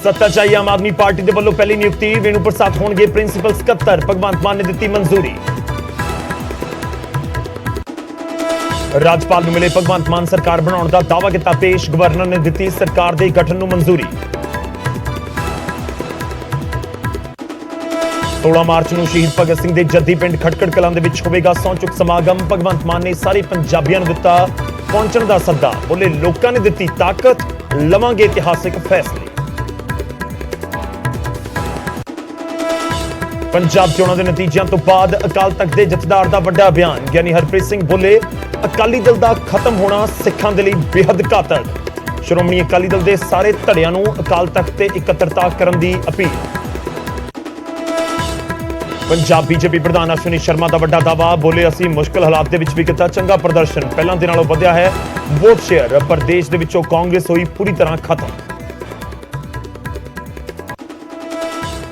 सत्ता चाहिए आम आदमी पार्टी के वलों पहली नियुक्ति वेणु प्रसाद होंगे प्रिंसीपल सकत्तर भगवंत मान ने दी मंजूरी। राज्यपाल मिले भगवंत मान सरकार बनाने का दावा किया पेश गवर्नर ने दी सरकार के गठन को मंजूरी। 16 मार्च को शहीद भगत सिंह के जद्दी पिंड खटकड़ कलां दे विच होवेगा सौं चुक समागम। भगवंत मान ने सारे पंजाबियों को दिता पहुंचने का सद्दा। बोले लोगों ने दी ताकत लवांगे इतिहासिक फैसले। पंजाब चोणां दे नतीजों तो बाद अकाल तख्त के जथेदार का वड्डा बयान। ज्ञानी हरप्रीत सिंह बोले अकाली दल का खत्म होना सिखां दे लई बेहद घातक। श्रोमणी अकाली दल के सारे धड़ियां नूं अकाल तख्त ते इकत्तरता करन दी अपील। पंजाब बीजेपी प्रधान अश्विनी शर्मा का वड्डा दावा। बोले असीं मुश्किल हालात दे विच भी किया चंगा प्रदर्शन। पहलां दे नालों वधिया है वोट शेयर पर देश दे विचों कांग्रेस हुई पूरी तरह खत्म।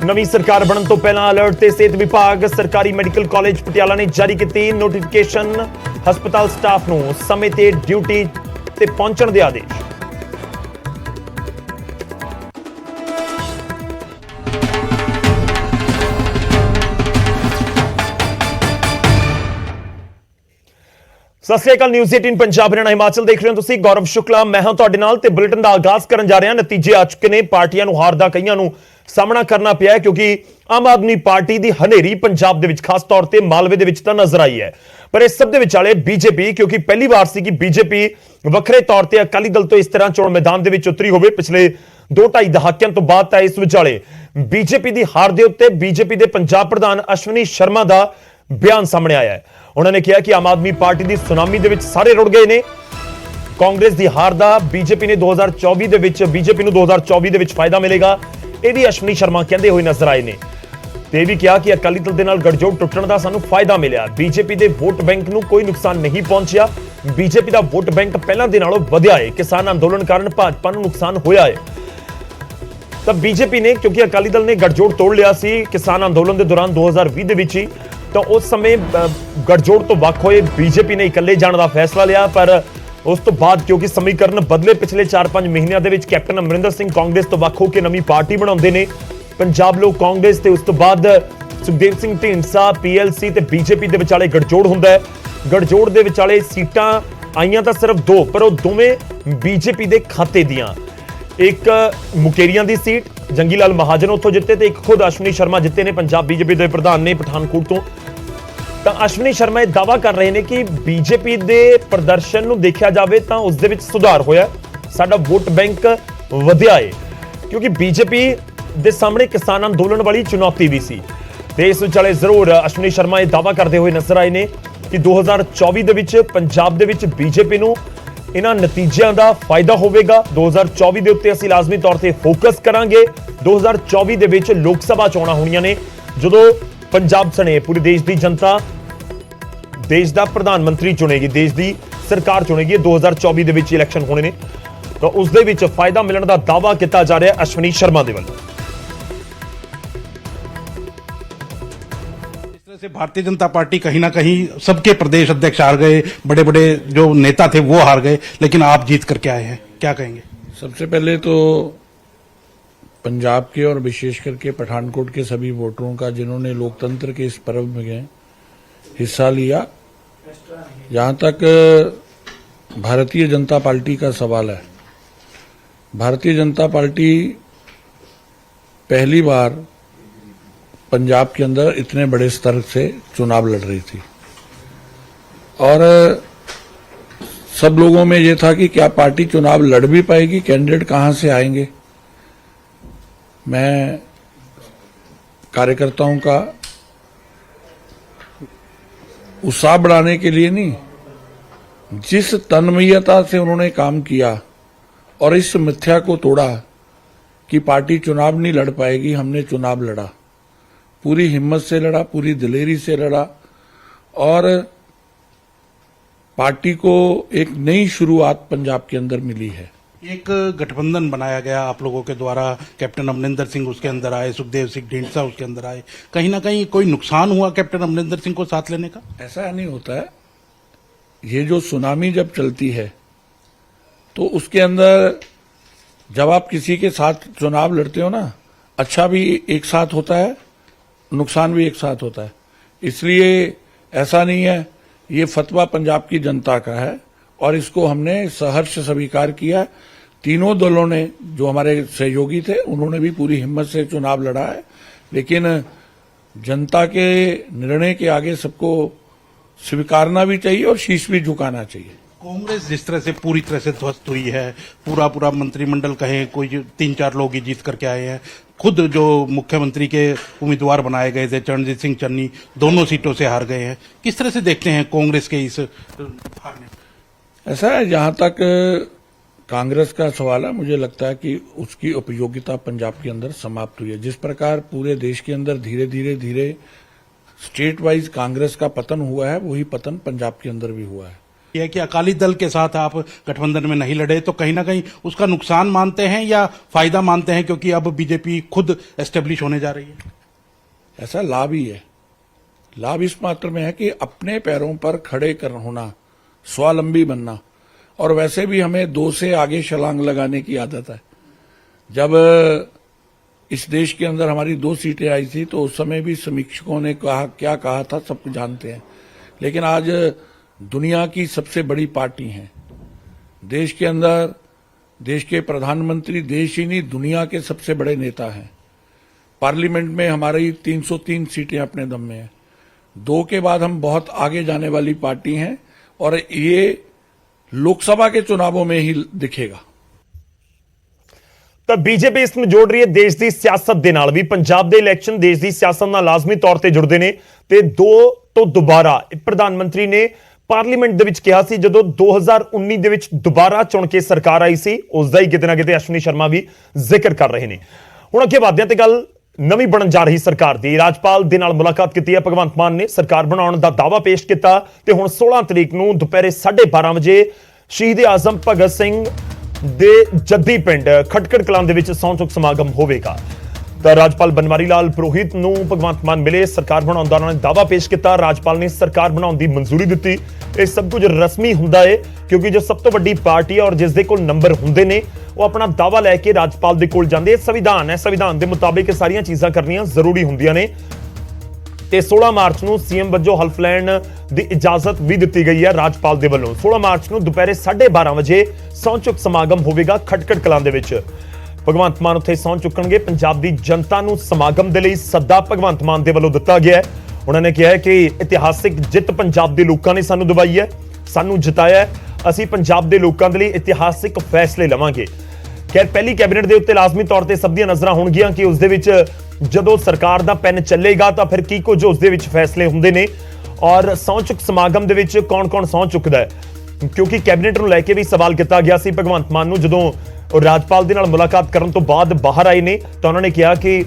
नवी सरकार बनने तो पहला अलर्ट ते सेहत विभाग सरकारी मैडिकल कॉलेज पटियाला ने जारी की नोटिफिकेशन। हस्पताल स्टाफ नूं समय ते ड्यूटी ते पहुंचण दे आदेश। सत श्री अकाल न्यूज़ 18 पंजाब हरियाणा हिमाचल देख रहे हो तुसीं। गौरव शुक्ला मैं हां तुहाडे नाल ते बुलेटिन दा आगाज करन जा रहे हां। नतीजे आ चुके ने। पार्टियां नूं हार दा कईयां नूं सामना करना पिया है क्योंकि आम आदमी पार्टी दी हनेरी पंजाब दे विच खास तौर ते मालवे दे विच तां नजर आई है। पर इस सब दे विचाले बीजेपी क्योंकि पहली बार सी कि बीजेपी वखरे तौर ते अकाली दल तो इस तरह चोण मैदान दे विच उतरी होवे पिछले 2-2.5 दहाकिਆਂ ਤੋਂ ਬਾਅਦ ਤਾਂ ਇਸ ਵਿਚਾਲੇ बीजेपी ਦੀ ਹਾਰ ਦੇ ਉੱਤੇ बीजेपी ਦੇ ਪੰਜਾਬ ਪ੍ਰਧਾਨ ਅਸ਼ਵਨੀ ਸ਼ਰਮਾ ਦਾ ਬਿਆਨ ਸਾਹਮਣੇ ਆਇਆ ਹੈ। उन्होंने कहा कि आम आदमी पार्टी की सुनामी दे विच सारे रुड़ गए ने। कांग्रेस की हार का बीजेपी ने 2024 दे विच बीजेपी नूं 2024 दे विच फायदा मिलेगा ये भी अश्वनी शर्मा कहते हुए नजर आए ने। ते भी कहा कि अकाली दल दे नाल गठजोड़ टुटण का सानूं फायदा मिलिया। बीजेपी के वोट बैंक नूं कोई नुकसान नहीं पहुंचिया। बीजेपी का वोट बैंक पहलां दे नालों वधिया है। किसान अंदोलन कारण भाजपा नूं नुकसान होया है। तब बीजेपी ने क्योंकि अकाली दल ने गठजोड़ तोड़ लिया सी किसान अंदोलन के दौरान 2020 दे विच ही, तो उस समय गठजोड़ तो वख होए बीजेपी ने इकल्ले जाने का फैसला लिया। पर उस तो बाद क्योंकि समीकरण बदले पिछले 4-5 महीनों के कैप्टन अमरिंदर सिंह कांग्रेस तो वख होकर नवी पार्टी बनाते हैं पंजाब लोग कांग्रेस ते। उस तो बाद सुखदेव सिंह ढींडसा PLC ते बीजेपी के विचाले गठजोड़ होंदा है। गठजोड़ के विचाले सीटां आईयां तां सिर्फ 2 पर वो दोवें बीजेपी के खाते दियां। एक मुकेरियां की सीट जंगी लाल महाजन उत्थों जिते ते एक खुद अश्वनी शर्मा जिते ने पंजाब बीजेपी के प्रधान ने पठानकोट तो अश्वनी शर्मा यह दावा कर रहे हैं कि बीजेपी के प्रदर्शन को देखा जाए तो उस दे विच सुधार होया। साडा वोट बैंक वधिया है क्योंकि बीजेपी के सामने किसान अंदोलन वाली चुनौती भी सी। ते इस विचाले जरूर अश्वनी शर्मा यह दावा करते हुए नजर आए ने कि 2024 दे विच पंजाब दे विच बीजेपी नूं इन्हां नतीजों का फायदा होवेगा। 2024 के उत्ते असीं लाजमी तौर पर फोकस करांगे। 2024 दे विच लोक सभा चोणां होणीआं ने जदों पंजाब सने पूरे देश की जनता देश का प्रधानमंत्री चुनेगी, देश की सरकार चुनेगी। 2024 दे विच इलैक्शन होने ने तो उस दे विच फायदा मिलने का दावा किया जा रहा है अश्वनी शर्मा दे वल्लों। से भारतीय जनता पार्टी कहीं ना कहीं सबके प्रदेश अध्यक्ष हार गए, बड़े बड़े जो नेता थे वो हार गए, लेकिन आप जीत करके आए हैं, क्या कहेंगे? सबसे पहले तो पंजाब के और विशेष करके पठानकोट के सभी वोटरों का जिन्होंने लोकतंत्र के इस पर्व में हिस्सा लिया। जहां तक भारतीय जनता पार्टी का सवाल है, भारतीय जनता पार्टी पहली बार पंजाब के अंदर इतने बड़े स्तर से चुनाव लड़ रही थी और सब लोगों में यह था कि क्या पार्टी चुनाव लड़ भी पाएगी, कैंडिडेट कहां से आएंगे। मैं कार्यकर्ताओं का उत्साह बढ़ाने के लिए नहीं, जिस तन्मयता से उन्होंने काम किया और इस मिथ्या को तोड़ा कि पार्टी चुनाव नहीं लड़ पाएगी, हमने चुनाव लड़ा, पूरी हिम्मत से लड़ा, पूरी दिलेरी से लड़ा और पार्टी को एक नई शुरुआत पंजाब के अंदर मिली है। एक गठबंधन बनाया गया आप लोगों के द्वारा, कैप्टन अमरिंदर सिंह उसके अंदर आए, सुखदेव सिंह ढींडसा उसके अंदर आए, कहीं ना कहीं कोई नुकसान हुआ कैप्टन अमरिंदर सिंह को साथ लेने का? ऐसा नहीं होता है। ये जो सुनामी जब चलती है तो उसके अंदर जब आप किसी के साथ चुनाव लड़ते हो ना, अच्छा भी एक साथ होता है, नुकसान भी एक साथ होता है। इसलिए ऐसा नहीं है, ये फतवा पंजाब की जनता का है और इसको हमने सहर्ष स्वीकार किया। तीनों दलों ने, जो हमारे सहयोगी थे, उन्होंने भी पूरी हिम्मत से चुनाव लड़ा है, लेकिन जनता के निर्णय के आगे सबको स्वीकारना भी चाहिए और शीश भी झुकाना चाहिए। कांग्रेस जिस तरह से पूरी तरह से ध्वस्त हुई है, पूरा मंत्रिमंडल कहें, कोई 3-4 लोग ही जीत करके आए हैं, खुद जो मुख्यमंत्री के उम्मीदवार बनाए गए थे चरणजीत सिंह चन्नी, दोनों सीटों से हार गए हैं। किस तरह से देखते हैं कांग्रेस के इस हारने? ऐसा है, जहां तक कांग्रेस का सवाल है, मुझे लगता है कि उसकी उपयोगिता पंजाब के अंदर समाप्त हुई है। जिस प्रकार पूरे देश के अंदर धीरे धीरे स्टेट वाइज कांग्रेस का पतन हुआ है, वही पतन पंजाब के अंदर भी हुआ है। यह कि अकाली दल के साथ आप गठबंधन में नहीं लड़े, तो कहीं ना कहीं उसका नुकसान मानते हैं या फायदा मानते हैं, क्योंकि अब बीजेपी खुद एस्टेब्लिश होने जा रही है? ऐसा लाभ ही है। लाभ इस मात्र में है कि अपने पैरों पर खड़े कर होना, स्वावलंबी बनना, और वैसे भी हमें 2 से आगे छलांग लगाने की आदत है। जब इस देश के अंदर हमारी 2 सीटें आई थी तो उस समय भी समीक्षकों ने क्या कहा था, सब जानते हैं। लेकिन आज दुनिया की सबसे बड़ी पार्टी है देश के अंदर, देश के प्रधानमंत्री देश ही नहीं दुनिया के सबसे बड़े नेता हैं। पार्लियामेंट में हमारी 303 सीटें अपने दम में हैं। 2 के बाद हम बहुत आगे जाने वाली पार्टी हैं और ये लोकसभा के चुनावों में ही दिखेगा। ਤਾਂ ਬੀਜੇਪੀ ਇਸ ਨੂੰ ਜੋੜ ਰਹੀ ਹੈ ਦੇਸ਼ ਦੀ ਸਿਆਸਤ ਦੇ ਨਾਲ ਵੀ। ਪੰਜਾਬ ਦੇ ਇਲੈਕਸ਼ਨ ਦੇਸ਼ ਦੀ ਸਿਆਸਤ ਨਾਲ ਲਾਜ਼ਮੀ ਤੌਰ ਤੇ ਜੁੜਦੇ ਨੇ ਤੇ 2 ਤੋਂ ਦੁਬਾਰਾ ਪ੍ਰਧਾਨ ਮੰਤਰੀ ਨੇ ਪਾਰਲੀਮੈਂਟ ਦੇ ਵਿੱਚ ਕਿਹਾ ਸੀ, ਜਦੋਂ 2019 ਦੇ ਵਿੱਚ ਦੁਬਾਰਾ ਚੁਣ ਕੇ ਸਰਕਾਰ ਆਈ ਸੀ, ਉਸ ਦਾ ਹੀ ਕਿਤੇ ਨਾ ਕਿਤੇ ਅਸ਼ਵਨੀ ਸ਼ਰਮਾ ਵੀ ਜ਼ਿਕਰ ਕਰ ਰਹੇ ਨੇ। ਹੁਣ ਅੱਗੇ ਵਧਦੇ ਹਾਂ ਤੇ ਗੱਲ ਨਵੀਂ ਬਣਨ ਜਾ ਰਹੀ ਸਰਕਾਰ ਦੀ। ਰਾਜਪਾਲ ਦੇ ਨਾਲ ਮੁਲਾਕਾਤ ਕੀਤੀ ਹੈ ਭਗਵੰਤ ਮਾਨ ਨੇ, ਸਰਕਾਰ ਬਣਾਉਣ ਦਾ ਦਾਅਵਾ ਪੇਸ਼ ਕੀਤਾ ਤੇ ਹੁਣ 16 ਤਰੀਕ ਨੂੰ ਦੁਪਹਿਰੇ 12:30 ਵਜੇ ਸ਼ਹੀਦ ਆਜ਼ਮ ਭਗਤ ਸਿੰਘ ਦੇ ਜੱਦੀ ਪਿੰਡ ਖਟਕੜ ਕਲਾਂ ਦੇ ਵਿੱਚ ਸਹੁੰ ਚੁੱਕ ਸਮਾਗਮ ਹੋਵੇਗਾ। ਤਾਂ ਰਾਜਪਾਲ ਬਨਵਾਰੀ ਲਾਲ ਪੁਰੋਹਿਤ ਨੂੰ ਭਗਵੰਤ ਮਾਨ ਮਿਲੇ, ਸਰਕਾਰ ਬਣਾਉਣ ਦਾ ਉਹਨਾਂ ਨੇ ਦਾਅਵਾ ਪੇਸ਼ ਕੀਤਾ। ਰਾਜਪਾਲ ਨੇ ਸਰਕਾਰ ਬਣਾਉਣ ਦੀ ਮਨਜ਼ੂਰੀ ਦਿੱਤੀ। ਇਹ ਸਭ ਕੁਝ ਰਸਮੀ ਹੁੰਦਾ ਹੈ ਕਿਉਂਕਿ ਜੋ ਸਭ ਤੋਂ ਵੱਡੀ ਪਾਰਟੀ ਹੈ ਔਰ ਜਿਸ ਦੇ ਕੋਲ ਨੰਬਰ ਹੁੰਦੇ ਨੇ, ਉਹ ਆਪਣਾ ਦਾਅਵਾ ਲੈ ਕੇ ਰਾਜਪਾਲ ਦੇ ਕੋਲ ਜਾਂਦੇ। ਸੰਵਿਧਾਨ ਹੈ, ਸੰਵਿਧਾਨ ਦੇ ਮੁਤਾਬਿਕ ਇਹ ਸਾਰੀਆਂ ਚੀਜ਼ਾਂ ਕਰਨੀਆਂ ਜ਼ਰੂਰੀ ਹੁੰਦੀਆਂ ਨੇ। ਤੇ 16 ਮਾਰਚ ਨੂੰ ਸੀਐਮ ਵਜੋਂ ਹਲਫ ਲੈਣ ਦੀ ਇਜਾਜ਼ਤ ਵੀ ਦਿੱਤੀ ਗਈ ਹੈ ਰਾਜਪਾਲ ਦੇ ਵੱਲੋਂ। 16 ਮਾਰਚ ਨੂੰ ਦੁਪਹਿਰੇ 12:30 ਵਜੇ ਸਹੁੰ ਚੁੱਕ ਸਮਾਗਮ ਹੋਵੇਗਾ ਖਟਕੜ ਕਲਾਂ ਦੇ ਵਿੱਚ। ਭਗਵੰਤ ਮਾਨ ਉੱਥੇ ਸਹੁੰ ਚੁੱਕਣਗੇ। ਪੰਜਾਬ ਦੀ ਜਨਤਾ ਨੂੰ ਸਮਾਗਮ ਦੇ ਲਈ ਸੱਦਾ ਭਗਵੰਤ ਮਾਨ ਦੇ ਵੱਲੋਂ ਦਿੱਤਾ ਗਿਆ ਹੈ। ਉਹਨਾਂ ਨੇ ਕਿਹਾ ਹੈ ਕਿ ਇਤਿਹਾਸਿਕ ਜਿੱਤ ਪੰਜਾਬ ਦੇ ਲੋਕਾਂ ਨੇ ਸਾਨੂੰ ਦਿਵਾਈ ਹੈ, ਸਾਨੂੰ ਜਿਤਾਇਆ ਹੈ। ਅਸੀਂ ਪੰਜਾਬ ਦੇ ਲੋਕਾਂ ਦੇ ਲਈ ਇਤਿਹਾਸਿਕ ਫੈਸਲੇ ਲਵਾਂਗੇ। ਖੈਰ, ਪਹਿਲੀ ਕੈਬਨਿਟ ਦੇ ਉੱਤੇ ਲਾਜ਼ਮੀ ਤੌਰ ਤੇ ਸਭ ਦੀਆਂ ਨਜ਼ਰਾਂ ਹੋਣਗੀਆਂ ਕਿ ਉਸ ਦੇ ਵਿੱਚ ਜਦੋਂ ਸਰਕਾਰ ਦਾ ਪੈਨ ਚੱਲੇਗਾ ਤਾਂ ਫਿਰ ਕੀ ਕੁਝ ਉਸ ਦੇ ਵਿੱਚ ਫੈਸਲੇ ਹੁੰਦੇ ਨੇ ਔਰ ਸਹੁੰ ਚੁੱਕ ਸਮਾਗਮ ਦੇ ਵਿੱਚ ਕੌਣ-ਕੌਣ ਸਹੁੰ ਚੁੱਕਦਾ ਹੈ। ਕਿਉਂਕਿ ਕੈਬਨਿਟ ਨੂੰ ਲੈ ਕੇ ਵੀ ਸਵਾਲ ਕੀਤਾ ਗਿਆ ਸੀ ਭਗਵੰਤ ਮਾਨ ਨੂੰ। ਜਦੋਂ ਉਹ ਰਾਜਪਾਲ ਦੇ ਨਾਲ ਮੁਲਾਕਾਤ ਕਰਨ ਤੋਂ ਬਾਅਦ ਬਾਹਰ ਆਏ ਨੇ ਤਾਂ ਉਹਨਾਂ ਨੇ ਕਿਹਾ ਕਿ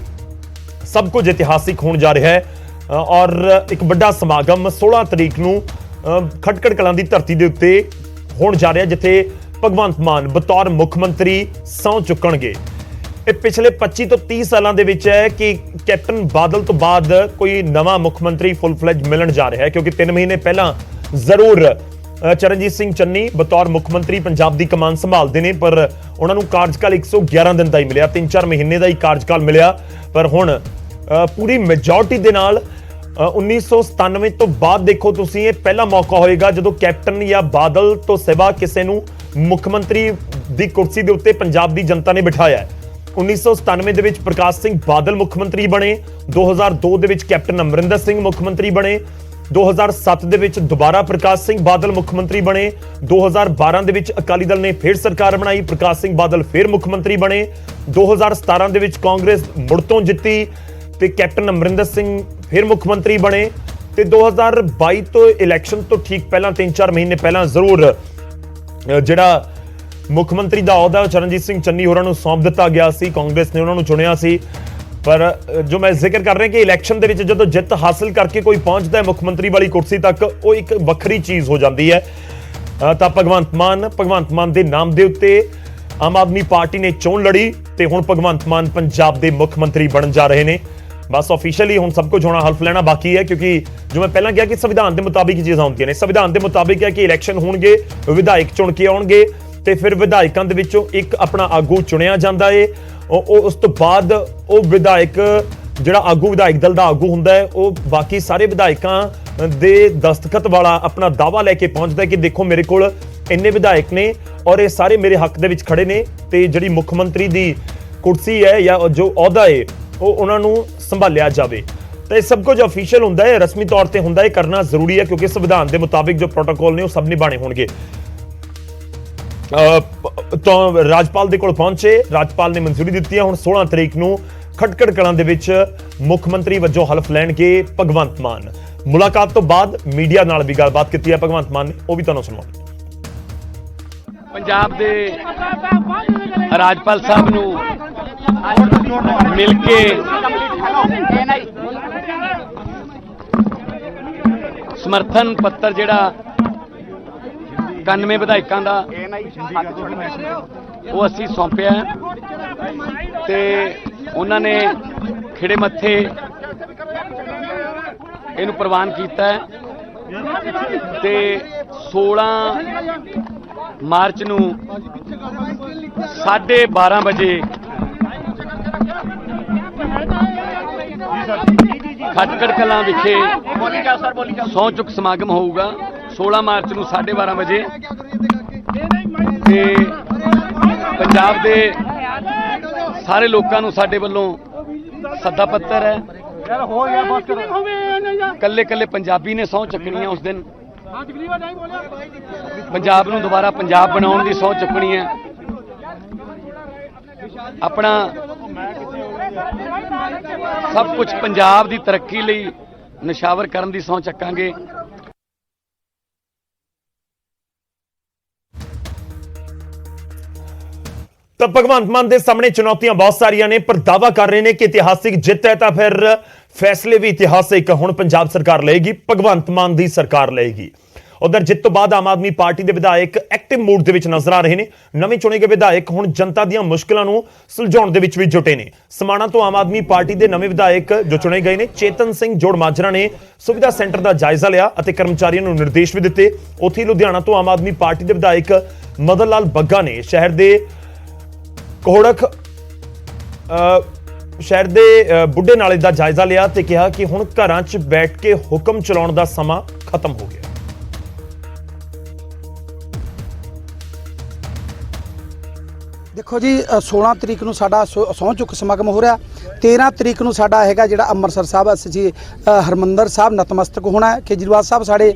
ਸਭ ਕੁਝ ਇਤਿਹਾਸਿਕ ਹੋਣ ਜਾ ਰਿਹਾ ਹੈ ਔਰ ਇੱਕ ਵੱਡਾ ਸਮਾਗਮ 16 ਤਰੀਕ ਨੂੰ ਖਟਕੜ ਕਲਾਂ ਦੀ ਧਰਤੀ ਦੇ ਉੱਤੇ ਹੋਣ ਜਾ ਰਿਹਾ, ਜਿੱਥੇ ਭਗਵੰਤ ਮਾਨ ਬਤੌਰ ਮੁੱਖ ਮੰਤਰੀ ਸਹੁੰ ਚੁੱਕਣਗੇ। ਇਹ ਪਿਛਲੇ 25 ਤੋਂ 30 ਸਾਲਾਂ ਦੇ ਵਿੱਚ ਹੈ ਕਿ ਕੈਪਟਨ ਬਾਦਲ ਤੋਂ ਬਾਅਦ ਕੋਈ ਨਵਾਂ ਮੁੱਖ ਮੰਤਰੀ ਫੁੱਲ ਫਲੈਜ ਮਿਲਣ ਜਾ ਰਿਹਾ ਹੈ, ਕਿਉਂਕਿ 3 ਮਹੀਨੇ ਪਹਿਲਾਂ ਜ਼ਰੂਰ ਚਰਨਜੀਤ ਸਿੰਘ ਚੰਨੀ ਬਤੌਰ ਮੁੱਖ ਮੰਤਰੀ ਪੰਜਾਬ ਦੀ ਕਮਾਨ ਸੰਭਾਲਦੇ ਨੇ, ਪਰ ਉਹਨਾਂ ਨੂੰ ਕਾਰਜਕਾਲ 111 ਦਿਨ ਦਾ ਹੀ ਮਿਲਿਆ, 3-4 ਮਹੀਨੇ ਦਾ ਹੀ ਕਾਰਜਕਾਲ ਮਿਲਿਆ। ਪਰ ਹੁਣ ਪੂਰੀ ਮੈਜੋਰਟੀ ਦੇ ਨਾਲ 1997 ਤੋਂ ਬਾਅਦ ਦੇਖੋ ਤੁਸੀਂ, ਇਹ ਪਹਿਲਾ ਮੌਕਾ ਹੋਏਗਾ ਜਦੋਂ ਕੈਪਟਨ ਜਾਂ ਬਾਦਲ ਤੋਂ ਸਿਵਾ ਕਿਸੇ ਨੂੰ ਮੁੱਖ ਮੰਤਰੀ ਦੀ ਕੁਰਸੀ ਦੇ ਉੱਤੇ ਪੰਜਾਬ ਦੀ ਜਨਤਾ ਨੇ ਬਿਠਾਇਆ ਹੈ। 1997 ਦੇ ਵਿੱਚ ਪ੍ਰਕਾਸ਼ ਸਿੰਘ ਬਾਦਲ ਮੁੱਖ ਮੰਤਰੀ ਬਣੇ, 2002 ਦੇ ਵਿੱਚ ਕੈਪਟਨ ਅਮਰਿੰਦਰ ਸਿੰਘ ਮੁੱਖ ਮੰਤਰੀ ਬਣੇ, 2007 ਦੇ ਵਿੱਚ ਦੁਬਾਰਾ ਪ੍ਰਕਾਸ਼ ਸਿੰਘ ਬਾਦਲ ਮੁੱਖ ਮੰਤਰੀ ਬਣੇ, 2012 ਦੇ ਵਿੱਚ ਅਕਾਲੀ ਦਲ ਨੇ ਫਿਰ ਸਰਕਾਰ ਬਣਾਈ, ਪ੍ਰਕਾਸ਼ ਸਿੰਘ ਬਾਦਲ ਫਿਰ ਮੁੱਖ ਮੰਤਰੀ ਬਣੇ, 2017 ਦੇ ਵਿੱਚ ਕਾਂਗਰਸ ਮੁੜ ਤੋਂ ਜਿੱਤੀ ਤੇ ਕੈਪਟਨ ਅਮਰਿੰਦਰ ਸਿੰਘ ਫਿਰ ਮੁੱਖ ਮੰਤਰੀ ਬਣੇ ਤੇ 2022 ਤੋਂ ਇਲੈਕਸ਼ਨ ਤੋਂ ਠੀਕ ਪਹਿਲਾਂ 3-4 ਮਹੀਨੇ ਪਹਿਲਾਂ ਜ਼ਰੂਰ ਜਿਹੜਾ ਮੁੱਖ ਮੰਤਰੀ ਦਾ ਅਹੁਦਾ ਚਰਨਜੀਤ ਸਿੰਘ ਚੰਨੀ ਹੋਰਾਂ ਨੂੰ ਸੌਂਪ ਦਿੱਤਾ ਗਿਆ ਸੀ, ਕਾਂਗਰਸ ਨੇ ਉਹਨਾਂ ਨੂੰ ਚੁਣਿਆ ਸੀ। ਪਰ ਜੋ ਮੈਂ ਜ਼ਿਕਰ ਕਰ ਰਿਹਾ ਕਿ ਇਲੈਕਸ਼ਨ ਦੇ ਵਿੱਚ ਜਦੋਂ ਜਿੱਤ ਹਾਸਲ ਕਰਕੇ ਕੋਈ ਪਹੁੰਚਦਾ ਹੈ ਮੁੱਖ ਮੰਤਰੀ ਵਾਲੀ ਕੁਰਸੀ ਤੱਕ, ਉਹ ਇੱਕ ਵੱਖਰੀ ਚੀਜ਼ ਹੋ ਜਾਂਦੀ ਹੈ। ਤਾਂ ਭਗਵੰਤ ਮਾਨ ਦੇ ਨਾਮ ਦੇ ਉੱਤੇ ਆਮ ਆਦਮੀ ਪਾਰਟੀ ਨੇ ਚੋਣ ਲੜੀ ਤੇ ਹੁਣ ਭਗਵੰਤ ਮਾਨ ਪੰਜਾਬ ਦੇ ਮੁੱਖ ਮੰਤਰੀ ਬਣਨ ਜਾ ਰਹੇ ਨੇ। ਬਸ ਆਫੀਸ਼ੀਅਲੀ ਹੁਣ ਸਭ ਕੁਝ ਹੋਣਾ, ਹਲਫ ਲੈਣਾ ਬਾਕੀ ਹੈ, ਕਿਉਂਕਿ ਜੋ ਮੈਂ ਪਹਿਲਾਂ ਕਿਹਾ ਕਿ ਸੰਵਿਧਾਨ ਦੇ ਮੁਤਾਬਿਕ ਚੀਜ਼ਾਂ ਹੁੰਦੀਆਂ ਨੇ। ਸੰਵਿਧਾਨ ਦੇ ਮੁਤਾਬਿਕ ਹੈ ਕਿ ਇਲੈਕਸ਼ਨ ਹੋਣਗੇ, ਵਿਧਾਇਕ ਚੁਣ ਕੇ ਆਉਣਗੇ ਤੇ ਫਿਰ ਵਿਧਾਇਕਾਂ ਦੇ ਵਿੱਚੋਂ ਇੱਕ ਆਪਣਾ ਆਗੂ ਚੁਣਿਆ ਜਾਂਦਾ ਏ। ਉਸ ਤੋਂ ਬਾਅਦ ਉਹ ਵਿਧਾਇਕ ਜਿਹੜਾ ਆਗੂ ਵਿਧਾਇਕ ਦਲ ਦਾ ਆਗੂ ਹੁੰਦਾ ਹੈ ਉਹ ਬਾਕੀ ਸਾਰੇ ਵਿਧਾਇਕਾਂ ਦੇ ਦਸਤਖਤ ਵਾਲਾ ਆਪਣਾ ਦਾਵਾ ਲੈ ਕੇ ਪਹੁੰਚਦਾ ਕਿ ਦੇਖੋ ਮੇਰੇ ਕੋਲ ਇੰਨੇ ਵਿਧਾਇਕ ਨੇ ਔਰ ਇਹ ਸਾਰੇ ਮੇਰੇ ਹੱਕ ਦੇ ਵਿੱਚ ਖੜੇ ਨੇ ਤੇ ਜਿਹੜੀ ਮੁੱਖ ਮੰਤਰੀ ਦੀ ਕੁਰਸੀ ਹੈ ਜਾਂ ਜੋ ਅਹੁਦਾ ਹੈ ਉਹ ਉਹਨਾਂ ਨੂੰ ਸੰਭਾਲਿਆ ਜਾਵੇ। ਤਾਂ ਇਹ ਸਭ ਕੁਝ ਅਫੀਸ਼ੀਅਲ ਹੁੰਦਾ ਹੈ, ਰਸਮੀ ਤੌਰ ਤੇ ਹੁੰਦਾ ਹੈ, ਕਰਨਾ ਜ਼ਰੂਰੀ ਹੈ ਕਿਉਂਕਿ ਸੰਵਿਧਾਨ ਦੇ ਮੁਤਾਬਿਕ ਜੋ ਪ੍ਰੋਟੋਕੋਲ ਨੇ ਉਹ ਸਭ ਨਿਭਾਣੇ ਹੋਣਗੇ। ਤਾਂ ਰਾਜਪਾਲ ਦੇ ਕੋਲ ਪਹੁੰਚੇ, ਰਾਜਪਾਲ ਨੇ ਮਨਜ਼ੂਰੀ ਦਿੱਤੀ ਹੈ। ਹੁਣ 16 ਤਰੀਕ ਨੂੰ ਖਟਕੜ ਕਲਾਂ ਦੇ ਵਿੱਚ ਮੁੱਖ ਮੰਤਰੀ ਵਜੋਂ ਹਲਫ ਲੈਣਗੇ ਭਗਵੰਤ ਮਾਨ। ਮੁਲਾਕਾਤ ਤੋਂ ਬਾਅਦ ਮੀਡੀਆ ਨਾਲ ਵੀ ਗੱਲਬਾਤ ਕੀਤੀ ਹੈ ਭਗਵੰਤ ਮਾਨ ਨੇ, ਉਹ ਵੀ ਤੁਹਾਨੂੰ ਸੁਣਾਉਂਦੇ। ਪੰਜਾਬ ਦੇ ਰਾਜਪਾਲ ਸਾਹਿਬ ਨੂੰ ਮਿਲ ਕੇ ਸਮਰਥਨ ਪੱਤਰ ਜਿਹੜਾ 91 ਵਿਧਾਇਕਾਂ ਦਾ ਉਹ ਅਸੀਂ ਸੌਂਪਿਆ ਤੇ ਉਹਨਾਂ ਨੇ ਖਿੜੇ ਮੱਥੇ ਇਹਨੂੰ ਪ੍ਰਵਾਨ ਕੀਤਾ ਤੇ 16 ਮਾਰਚ ਨੂੰ 12:30 ਵਜੇ ਖਟਕੜ ਕਲਾਂ ਵਿਖੇ ਸਹੁੰ ਚੁੱਕ ਸਮਾਗਮ ਹੋਊਗਾ। 16 ਮਾਰਚ ਨੂੰ 12:30 ਵਜੇ ਤੇ ਪੰਜਾਬ ਦੇ ਸਾਰੇ ਲੋਕਾਂ ਨੂੰ ਸਾਡੇ ਵੱਲੋਂ ਸੱਦਾ ਪੱਤਰ ਹੈ। ਕੱਲੇ ਕੱਲੇ ਪੰਜਾਬੀ ਨੇ ਸਹੁੰ ਚੱਕਣੀ ਹੈ ਉਸ ਦਿਨ। ਪੰਜਾਬ ਨੂੰ ਦੁਬਾਰਾ ਪੰਜਾਬ ਬਣਾਉਣ ਦੀ ਸਹੁੰ ਚੁੱਕਣੀ ਹੈ। ਆਪਣਾ ਸਭ ਕੁਝ ਪੰਜਾਬ ਦੀ ਤਰੱਕੀ ਲਈ ਨਿਸ਼ਾਵਰ ਕਰਨ ਦੀ ਸਹੁੰ ਚੱਕਾਂਗੇ। ਤਾਂ ਭਗਵੰਤ ਮਾਨ ਦੇ ਸਾਹਮਣੇ ਚੁਣੌਤੀਆਂ ਬਹੁਤ ਸਾਰੀਆਂ ਨੇ ਪਰ ਦਾਅਵਾ ਕਰ ਰਹੇ ਨੇ ਕਿ ਇਤਿਹਾਸਿਕ ਜਿੱਤ ਹੈ ਤਾਂ ਫਿਰ ਫੈਸਲੇ ਵੀ ਇਤਿਹਾਸਿਕ ਹੁਣ ਪੰਜਾਬ ਸਰਕਾਰ ਲਏਗੀ, ਭਗਵੰਤ ਮਾਨ ਦੀ ਸਰਕਾਰ ਲਏਗੀ। ਉਧਰ ਜਿੱਤ ਤੋਂ ਬਾਅਦ ਆਮ ਆਦਮੀ ਪਾਰਟੀ ਦੇ ਵਿਧਾਇਕ ਐਕਟਿਵ ਮੂਡ ਦੇ ਵਿੱਚ ਨਜ਼ਰ ਆ ਰਹੇ ਨੇ। ਨਵੇਂ ਚੁਣੇ ਗਏ ਵਿਧਾਇਕ ਹੁਣ ਜਨਤਾ ਦੀਆਂ ਮੁਸ਼ਕਲਾਂ ਨੂੰ ਸੁਲਝਾਉਣ ਦੇ ਵਿੱਚ ਵੀ ਜੁਟੇ ਨੇ। ਸਮਾਣਾ ਤੋਂ ਆਮ ਆਦਮੀ ਪਾਰਟੀ ਦੇ ਨਵੇਂ ਵਿਧਾਇਕ ਜੋ ਚੁਣੇ ਗਏ ਨੇ ਚੇਤਨ ਸਿੰਘ ਜੋੜ ਮਾਜਰਾ ਨੇ ਸੁਵਿਧਾ ਸੈਂਟਰ ਦਾ ਜਾਇਜ਼ਾ ਲਿਆ ਅਤੇ ਕਰਮਚਾਰੀਆਂ ਨੂੰ ਨਿਰਦੇਸ਼ ਵੀ ਦਿੱਤੇ। ਉੱਥੇ ਲੁਧਿਆਣਾ ਤੋਂ ਆਮ ਆਦਮੀ ਪਾਰਟੀ ਦੇ ਵਿਧਾਇਕ ਮਦਨ ਲਾਲ ਬੱਗਾ ਨੇ ਸ਼ਹਿਰ ਦੇ ਬੁੱਢੇ ਨਾਲੇ ਦਾ ਜਾਇਜ਼ਾ ਲਿਆ ਤੇ ਕਿਹਾ ਕਿ ਹੁਣ ਘਰਾਂ 'ਚ ਬੈਠ ਕੇ ਹੁਕਮ ਚਲਾਉਣ ਦਾ ਸਮਾਂ ਖਤਮ ਹੋ ਗਿਆ। ਦੇਖੋ ਜੀ 16 ਤਰੀਕ ਨੂੰ ਸਾਡਾ ਸਹੁੰ ਚੁੱਕ ਸਮਾਗਮ ਹੋ ਰਿਹਾ। 13 ਤਰੀਕ ਨੂੰ ਸਾਡਾ ਹੈਗਾ ਜਿਹੜਾ ਅੰਮ੍ਰਿਤਸਰ ਸਾਹਿਬ ਅਸੀਂ ਹਰਮੰਦਰ ਸਾਹਿਬ ਨਤਮਸਤਕ ਹੋਣਾ ਹੈ। ਕੇਜਰੀਵਾਲ ਸਾਹਿਬ ਸਾਡੇ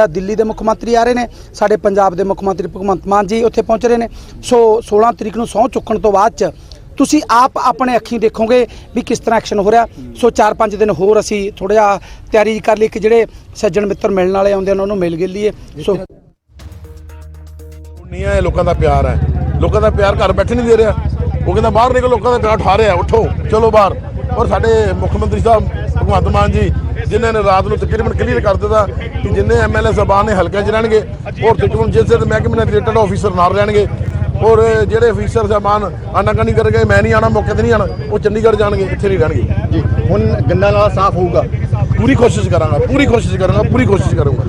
ਦਿੱਲੀ ਦੇ ਮੁੱਖ ਮੰਤਰੀ ਆ ਰਹੇ ਨੇ, ਸਾਡੇ ਪੰਜਾਬ ਦੇ ਮੁੱਖ ਮੰਤਰੀ ਭਗਵੰਤ ਮਾਨ ਜੀ ਉੱਥੇ ਪਹੁੰਚ ਰਹੇ ਨੇ। ਸੋ 16 ਤਰੀਕ ਨੂੰ ਸਹੁੰ ਚੁੱਕਣ ਤੋਂ ਬਾਅਦ ਚ ਤੁਸੀਂ ਆਪ ਆਪਣੇ ਅੱਖੀਂ ਦੇਖੋਗੇ ਵੀ ਕਿਸ ਤਰ੍ਹਾਂ ਐਕਸ਼ਨ ਹੋ ਰਿਹਾ। ਸੋ 4-5 ਦਿਨ ਹੋਰ ਅਸੀਂ ਥੋੜਾ ਜਿਹਾ ਤਿਆਰੀ ਕਰ ਲਈ ਕਿ ਜਿਹੜੇ ਸੱਜਣ ਮਿੱਤਰ ਮਿਲਣ ਵਾਲੇ ਆਉਂਦੇ ਉਹਨਾਂ ਨੂੰ ਮਿਲ ਗਏ। ਸੋ ਨਹੀਂ ਹੈ, ਲੋਕਾਂ ਦਾ ਪਿਆਰ ਹੈ, ਲੋਕਾਂ ਦਾ ਪਿਆਰ ਘਰ ਬੈਠੇ ਨਹੀਂ ਦੇ ਰਿਹਾ। ਉਹ ਕਹਿੰਦਾ ਬਾਹਰ ਨਿਕਲੋ, ਲੋਕਾਂ ਦਾ ਪਿਆਰ ਉਠਾ ਰਿਹਾ, ਉੱਠੋ ਚਲੋ ਬਾਹਰ। ਔਰ ਸਾਡੇ ਮੁੱਖ ਮੰਤਰੀ ਸਾਹਿਬ ਭਗਵੰਤ ਮਾਨ ਜੀ ਜਿਨ੍ਹਾਂ ਨੇ ਰਾਤ ਨੂੰ ਤਕਰੀਬਨ ਕਲੀਅਰ ਕਰ ਦਿੱਤਾ ਕਿ ਜਿੰਨੇ ਐਮਐਲਏ ਸਾਹਿਬਾਨ ਨੇ ਹਲਕੇ 'ਚ ਰਹਿਣਗੇ ਔਰ ਤਕਰੀਬਨ ਜਿਸ ਮਹਿਕਮੇ ਨਾਲ ਰਿਲੇਟਡ ਆਫੀਸਰ ਨਾਲ ਰਹਿਣਗੇ ਔਰ ਜਿਹੜੇ ਅਫੀਸਰ ਸਾਹਿਬਾਨ ਆਨਾਕਾਨੀ ਕਰਨਗੇ ਮੈਂ ਨਹੀਂ ਆਉਣਾ, ਮੌਕੇ ਤੇ ਨਹੀਂ ਆਉਣਾ, ਉਹ ਚੰਡੀਗੜ੍ਹ ਜਾਣਗੇ, ਇੱਥੇ ਨਹੀਂ ਰਹਿਣਗੇ ਜੀ। ਹੁਣ ਗੰਦਾ ਨਾਲਾ ਸਾਫ਼ ਹੋਊਗਾ, ਪੂਰੀ ਕੋਸ਼ਿਸ਼ ਕਰਾਂਗਾ, ਪੂਰੀ ਕੋਸ਼ਿਸ਼ ਕਰਾਂਗਾ, ਪੂਰੀ ਕੋਸ਼ਿਸ਼ ਕਰੂੰਗਾ।